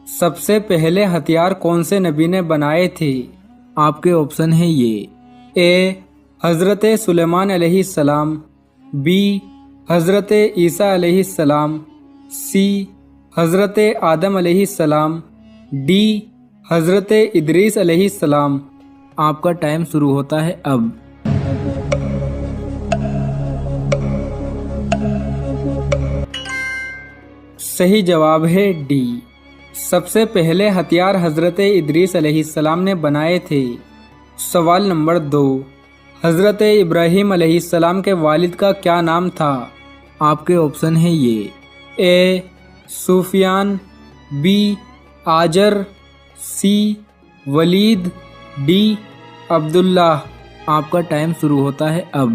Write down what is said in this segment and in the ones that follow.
سب سے پہلے ہتھیار کون سے نبی نے بنائے تھے؟ آپ کے آپشن ہیں یہ اے حضرت سلیمان علیہ السلام، بی حضرت عیسیٰ علیہ السلام، سی حضرت آدم علیہ السلام، ڈی حضرت ادریس علیہ السلام۔ آپ کا ٹائم شروع ہوتا ہے اب۔ صحیح جواب ہے ڈی، سب سے پہلے ہتھیار حضرت ادریس علیہ السلام نے بنائے تھے۔ سوال نمبر 2، حضرت ابراہیم علیہ السلام کے والد کا کیا نام تھا؟ آپ کے آپشن ہیں یہ اے سفیان، بی آجر، سی ولید، ڈی عبداللہ۔ آپ کا ٹائم شروع ہوتا ہے اب۔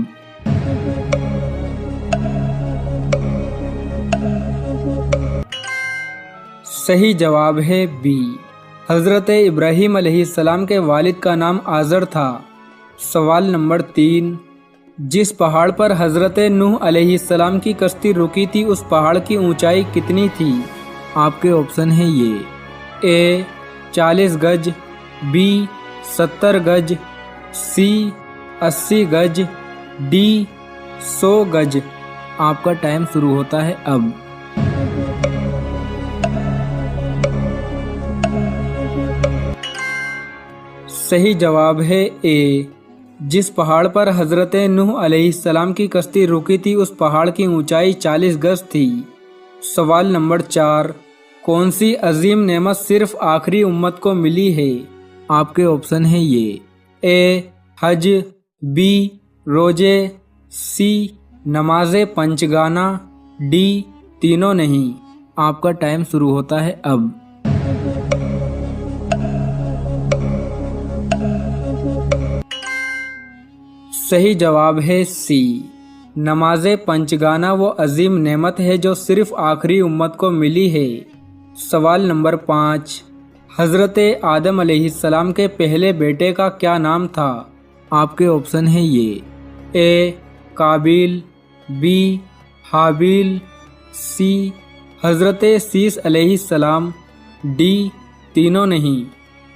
صحیح جواب ہے بی، حضرت ابراہیم علیہ السلام کے والد کا نام آزر تھا۔ سوال نمبر 3، جس پہاڑ پر حضرت نوح علیہ السلام کی کشتی رکی تھی اس پہاڑ کی اونچائی کتنی تھی؟ آپ کے آپشن ہیں یہ اے 40 گج، بی 70 گج، سی 80 گج، ڈی 100 گج۔ آپ کا ٹائم شروع ہوتا ہے اب۔ صحیح جواب ہے اے، جس پہاڑ پر حضرت نوح علیہ السلام کی کشتی رکی تھی اس پہاڑ کی اونچائی 40 گز تھی۔ سوال نمبر 4، کون سی عظیم نعمت صرف آخری امت کو ملی ہے؟ آپ کے آپشن ہیں یہ اے حج، بی روزے، سی نماز پنجگانہ، ڈی تینوں نہیں۔ آپ کا ٹائم شروع ہوتا ہے اب۔ صحیح جواب ہے سی، نماز پنجگانہ وہ عظیم نعمت ہے جو صرف آخری امت کو ملی ہے۔ سوال نمبر 5، حضرت آدم علیہ السلام کے پہلے بیٹے کا کیا نام تھا؟ آپ کے آپشن ہیں یہ اے قابیل، بی حابیل، سی حضرت سیس علیہ السلام، ڈی تینوں نہیں۔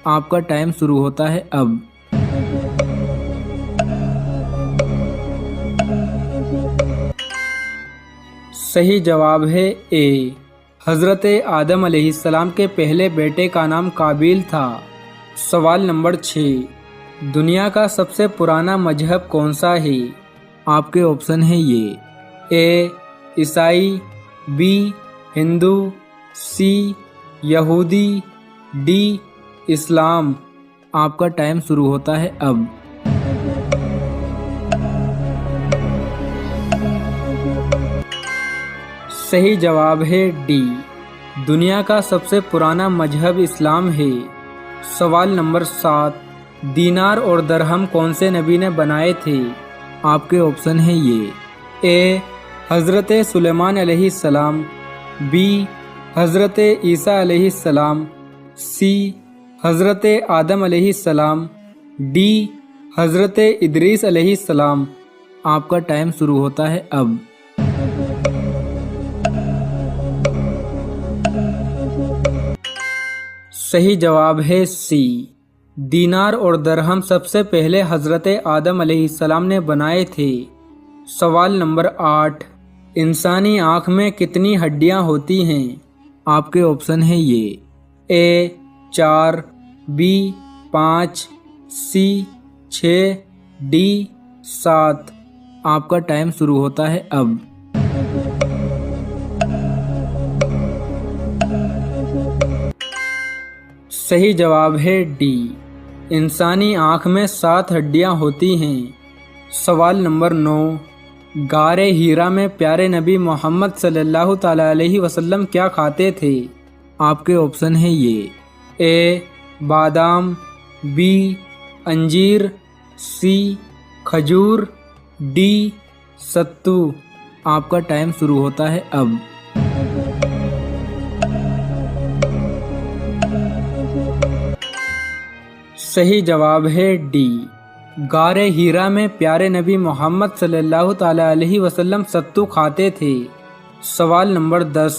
آپ کا ٹائم شروع ہوتا ہے اب۔ صحیح جواب ہے اے، حضرت آدم علیہ السلام کے پہلے بیٹے کا نام قابیل تھا۔ سوال نمبر 6، دنیا کا سب سے پرانا مذہب کون سا ہے؟ آپ کے آپشن ہیں یہ اے عیسائی، بی ہندو، سی یہودی، ڈی اسلام۔ آپ کا ٹائم شروع ہوتا ہے اب۔ صحیح جواب ہے ڈی، دنیا کا سب سے پرانا مذہب اسلام ہے۔ سوال نمبر 7، دینار اور درہم کون سے نبی نے بنائے تھے؟ آپ کے آپشن ہیں یہ اے حضرت سلیمان علیہ السلام، بی حضرت عیسیٰ علیہ السلام، سی حضرت آدم علیہ السلام، ڈی حضرت ادریس علیہ السلام۔ آپ کا ٹائم شروع ہوتا ہے اب۔ صحیح جواب ہے سی، دینار اور درہم سب سے پہلے حضرت آدم علیہ السلام نے بنائے تھے۔ سوال نمبر 8، انسانی آنکھ میں کتنی ہڈیاں ہوتی ہیں؟ آپ کے آپشن ہیں یہ اے 4، بی 5، سی 6، ڈی 7۔ آپ کا ٹائم شروع ہوتا ہے اب۔ صحیح جواب ہے ڈی، انسانی آنکھ میں 7 ہڈیاں ہوتی ہیں۔ سوال نمبر 9، غار ہیرا میں پیارے نبی محمد صلی اللہ تعالی علیہ وسلم کیا کھاتے تھے؟ آپ کے آپشن ہیں یہ اے بادام، بی انجیر، سی کھجور، ڈی ستو۔ آپ کا ٹائم شروع ہوتا ہے اب۔ صحیح جواب ہے ڈی، غار ہیرا میں پیارے نبی محمد صلی اللہ تعالی علیہ وسلم ستو کھاتے تھے۔ سوال نمبر 10،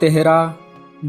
13,